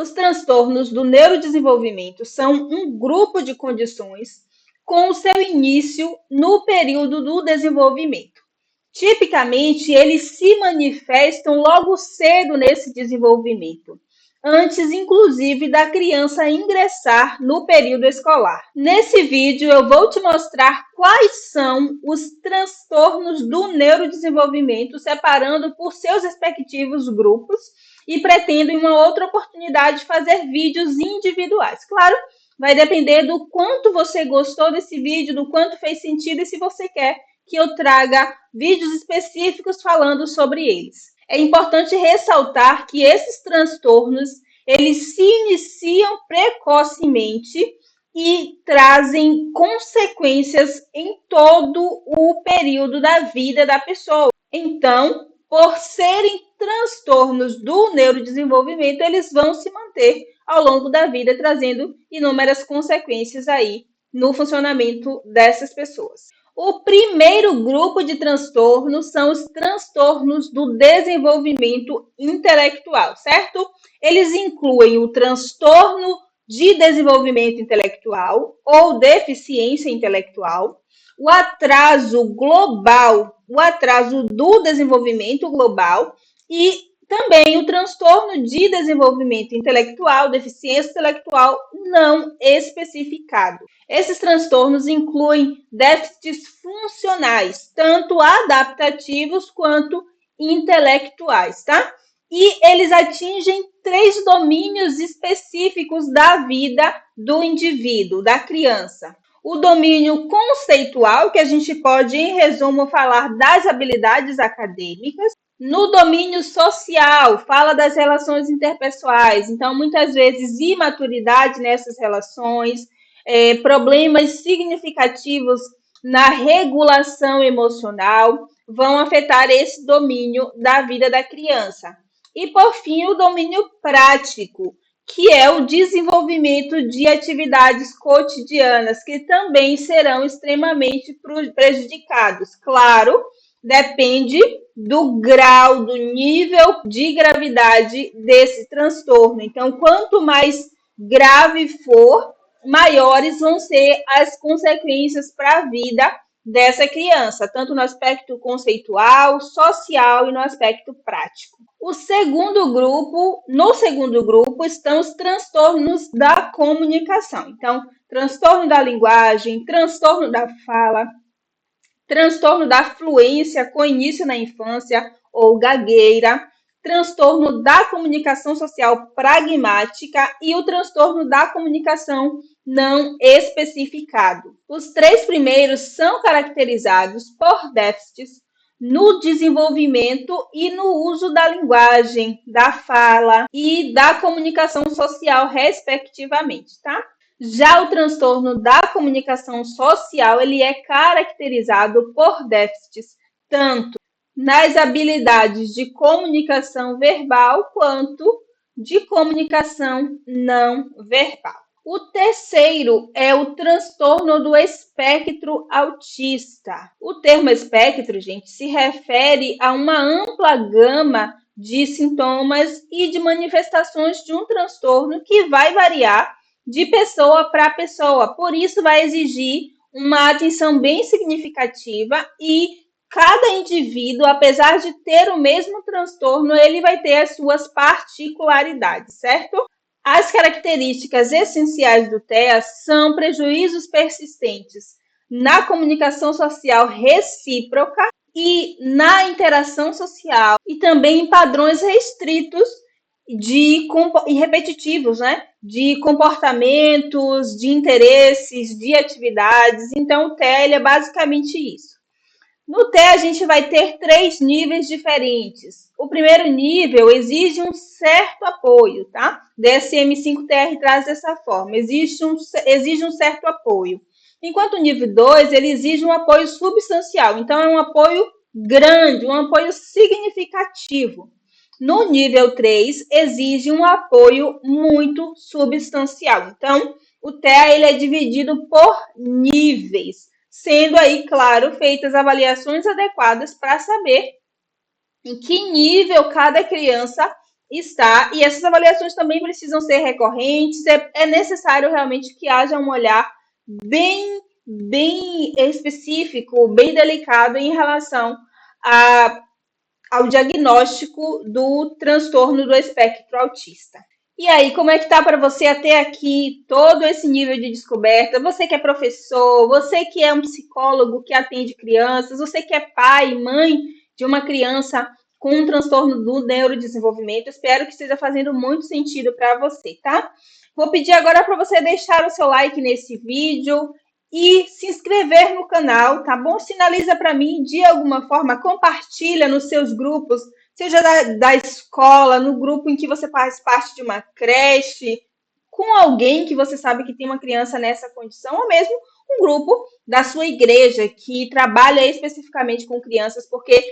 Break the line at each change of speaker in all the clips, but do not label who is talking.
Os transtornos do neurodesenvolvimento são um grupo de condições com o seu início no período do desenvolvimento. Tipicamente, eles se manifestam logo cedo nesse desenvolvimento, antes inclusive da criança ingressar no período escolar. Nesse vídeo eu vou te mostrar quais são os transtornos do neurodesenvolvimento, separando por seus respectivos grupos, e pretendo em uma outra oportunidade fazer vídeos individuais. Claro, vai depender do quanto você gostou desse vídeo, do quanto fez sentido e se você quer que eu traga vídeos específicos falando sobre eles. É importante ressaltar que esses transtornos, eles se iniciam precocemente e trazem consequências em todo o período da vida da pessoa. Então, por serem transtornos do neurodesenvolvimento, eles vão se manter ao longo da vida, trazendo inúmeras consequências aí no funcionamento dessas pessoas. O primeiro grupo de transtornos são os transtornos do desenvolvimento intelectual, certo? Eles incluem o transtorno de desenvolvimento intelectual ou deficiência intelectual, o atraso global, o atraso do desenvolvimento global e também o transtorno de desenvolvimento intelectual, deficiência intelectual não especificado. Esses transtornos incluem déficits funcionais, tanto adaptativos quanto intelectuais, tá? E eles atingem 3 domínios específicos da vida do indivíduo, da criança. O domínio conceitual, que a gente pode, em resumo, falar das habilidades acadêmicas. No domínio social, fala das relações interpessoais. Então, muitas vezes, imaturidade nessas relações, problemas significativos na regulação emocional vão afetar esse domínio da vida da criança. E, por fim, o domínio prático, que é o desenvolvimento de atividades cotidianas, que também serão extremamente prejudicados. Claro, depende do grau, do nível de gravidade desse transtorno. Então, quanto mais grave for, maiores vão ser as consequências para a vida dessa criança, tanto no aspecto conceitual, social e no aspecto prático. No segundo grupo estão os transtornos da comunicação. Então, transtorno da linguagem, transtorno da fala, transtorno da fluência com início na infância ou gagueira, transtorno da comunicação social pragmática e o transtorno da comunicação não especificado. Os 3 primeiros são caracterizados por déficits no desenvolvimento e no uso da linguagem, da fala e da comunicação social, respectivamente, tá? Já o transtorno da comunicação social, ele é caracterizado por déficits tanto nas habilidades de comunicação verbal quanto de comunicação não verbal. O terceiro é o transtorno do espectro autista. O termo espectro, gente, se refere a uma ampla gama de sintomas e de manifestações de um transtorno que vai variar de pessoa para pessoa. Por isso, vai exigir uma atenção bem significativa e cada indivíduo, apesar de ter o mesmo transtorno, ele vai ter as suas particularidades, certo? As características essenciais do TEA são prejuízos persistentes na comunicação social recíproca e na interação social, e também em padrões restritos e repetitivos, né? De comportamentos, de interesses, de atividades. Então, o TEA é basicamente isso. No TEA, a gente vai ter 3 níveis diferentes. O primeiro nível exige um certo apoio, tá? DSM-5-TR traz dessa forma, exige um certo apoio. Enquanto o nível 2, ele exige um apoio substancial. Então, é um apoio grande, um apoio significativo. No nível 3, exige um apoio muito substancial. Então, o TEA ele é dividido por níveis, sendo aí, claro, feitas avaliações adequadas para saber em que nível cada criança está, e essas avaliações também precisam ser recorrentes, é necessário realmente que haja um olhar bem específico, bem delicado em relação a, ao diagnóstico do transtorno do espectro autista. E aí, como é que tá para você até aqui todo esse nível de descoberta? Você que é professor, você que é um psicólogo que atende crianças, você que é pai, mãe de uma criança com um transtorno do neurodesenvolvimento, espero que esteja fazendo muito sentido para você, tá? Vou pedir agora para você deixar o seu like nesse vídeo e se inscrever no canal, tá bom? Sinaliza para mim de alguma forma, compartilha nos seus grupos, seja da escola, no grupo em que você faz parte de uma creche, com alguém que você sabe que tem uma criança nessa condição, ou mesmo um grupo da sua igreja que trabalha especificamente com crianças, porque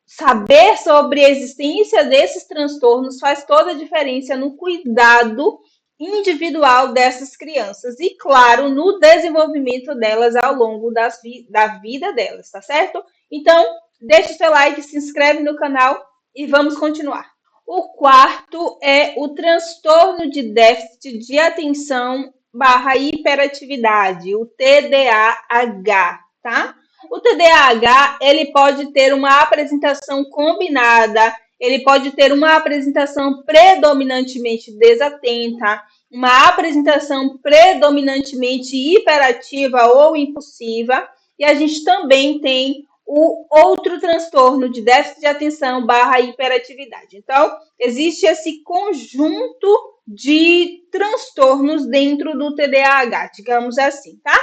saber sobre a existência desses transtornos faz toda a diferença no cuidado individual dessas crianças e, claro, no desenvolvimento delas ao longo da vida delas, tá certo? Então, deixe seu like, se inscreve no canal e vamos continuar. O quarto é o transtorno de déficit de atenção barra hiperatividade, o TDAH, tá? O TDAH, ele pode ter uma apresentação combinada, ele pode ter uma apresentação predominantemente desatenta, uma apresentação predominantemente hiperativa ou impulsiva, e a gente também tem o outro transtorno de déficit de atenção barra hiperatividade. Então, existe esse conjunto de transtornos dentro do TDAH, digamos assim, tá?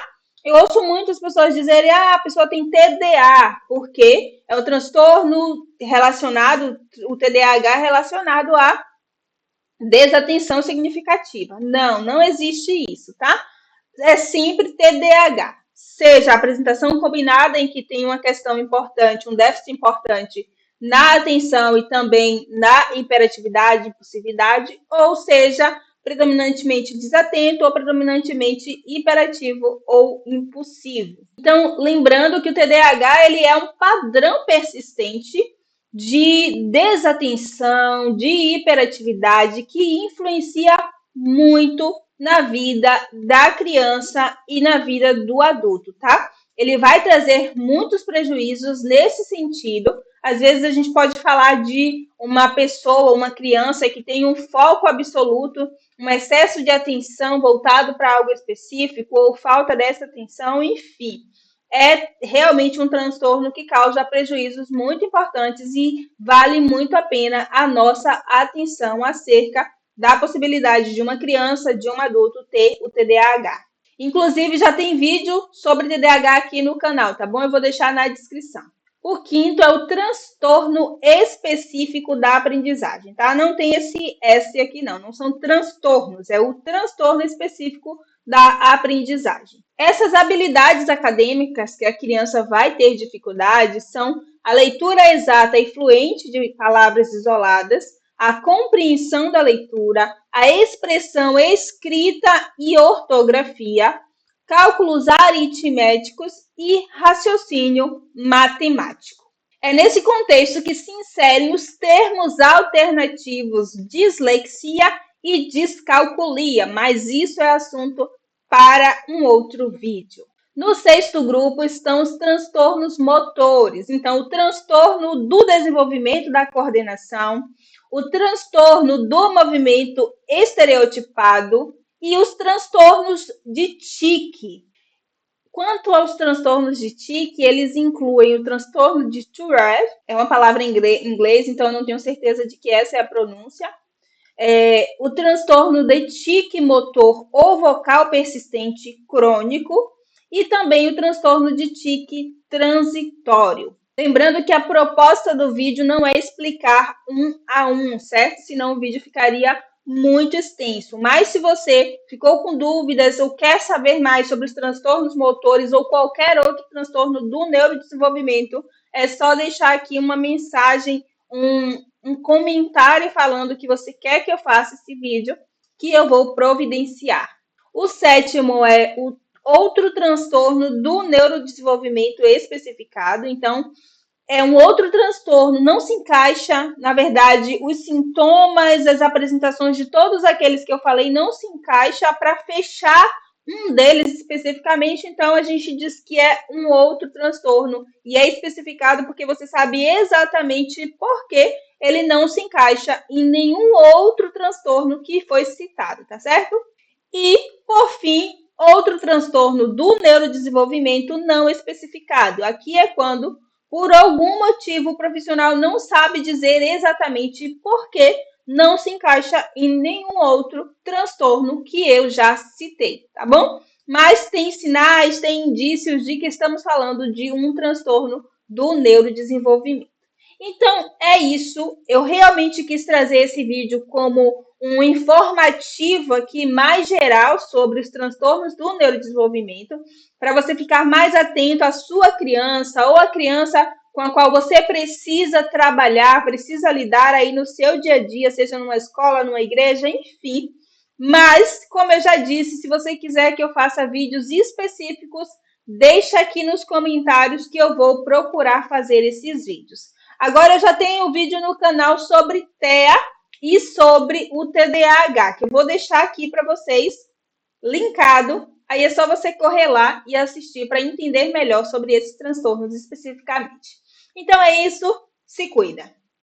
Eu ouço muitas pessoas dizerem, a pessoa tem TDA, porque é o transtorno relacionado, o TDAH relacionado a desatenção significativa. Não, não existe isso, tá? É sempre TDAH. Seja a apresentação combinada em que tem uma questão importante, um déficit importante na atenção e também na hiperatividade, impulsividade, ou seja, predominantemente desatento ou predominantemente hiperativo ou impulsivo. Então, lembrando que o TDAH ele é um padrão persistente de desatenção, de hiperatividade, que influencia muito na vida da criança e na vida do adulto, tá? Ele vai trazer muitos prejuízos nesse sentido. Às vezes a gente pode falar de uma pessoa, uma criança que tem um foco absoluto, um excesso de atenção voltado para algo específico ou falta dessa atenção, enfim. É realmente um transtorno que causa prejuízos muito importantes e vale muito a pena a nossa atenção acerca da possibilidade de uma criança, de um adulto ter o TDAH. Inclusive, já tem vídeo sobre TDAH aqui no canal, tá bom? Eu vou deixar na descrição. O quinto é o transtorno específico da aprendizagem, tá? Não tem esse S aqui, não são transtornos, é o transtorno específico da aprendizagem. Essas habilidades acadêmicas que a criança vai ter dificuldade são a leitura exata e fluente de palavras isoladas, a compreensão da leitura, a expressão escrita e ortografia, cálculos aritméticos e raciocínio matemático. É nesse contexto que se inserem os termos alternativos dislexia e descalculia, mas isso é assunto para um outro vídeo. No sexto grupo estão os transtornos motores. Então, o transtorno do desenvolvimento da coordenação, o transtorno do movimento estereotipado e os transtornos de tique. Quanto aos transtornos de tique, eles incluem o transtorno de Tourette, é uma palavra em inglês, então eu não tenho certeza de que essa é a pronúncia. O transtorno de tique motor ou vocal persistente crônico e também o transtorno de tique transitório. Lembrando que a proposta do vídeo não é explicar um a um, certo? Senão o vídeo ficaria muito extenso. Mas se você ficou com dúvidas ou quer saber mais sobre os transtornos motores ou qualquer outro transtorno do neurodesenvolvimento, é só deixar aqui uma mensagem, um comentário falando que você quer que eu faça esse vídeo, que eu vou providenciar. O sétimo é o outro transtorno do neurodesenvolvimento especificado. Então, é um outro transtorno, não se encaixa, na verdade, os sintomas, as apresentações de todos aqueles que eu falei não se encaixa para fechar um deles especificamente, então a gente diz que é um outro transtorno e é especificado porque você sabe exatamente por que ele não se encaixa em nenhum outro transtorno que foi citado, tá certo? E, por fim, outro transtorno do neurodesenvolvimento não especificado. Aqui é quando, por algum motivo, o profissional não sabe dizer exatamente por que não se encaixa em nenhum outro transtorno que eu já citei, tá bom? Mas tem sinais, tem indícios de que estamos falando de um transtorno do neurodesenvolvimento. Então, é isso. Eu realmente quis trazer esse vídeo como um informativo aqui mais geral sobre os transtornos do neurodesenvolvimento, para você ficar mais atento à sua criança ou à criança com a qual você precisa trabalhar, precisa lidar aí no seu dia a dia, seja numa escola, numa igreja, enfim. Mas, como eu já disse, se você quiser que eu faça vídeos específicos, deixa aqui nos comentários que eu vou procurar fazer esses vídeos. Agora eu já tenho um vídeo no canal sobre TEA e sobre o TDAH, que eu vou deixar aqui para vocês linkado. Aí é só você correr lá e assistir para entender melhor sobre esses transtornos especificamente. Então é isso, se cuida!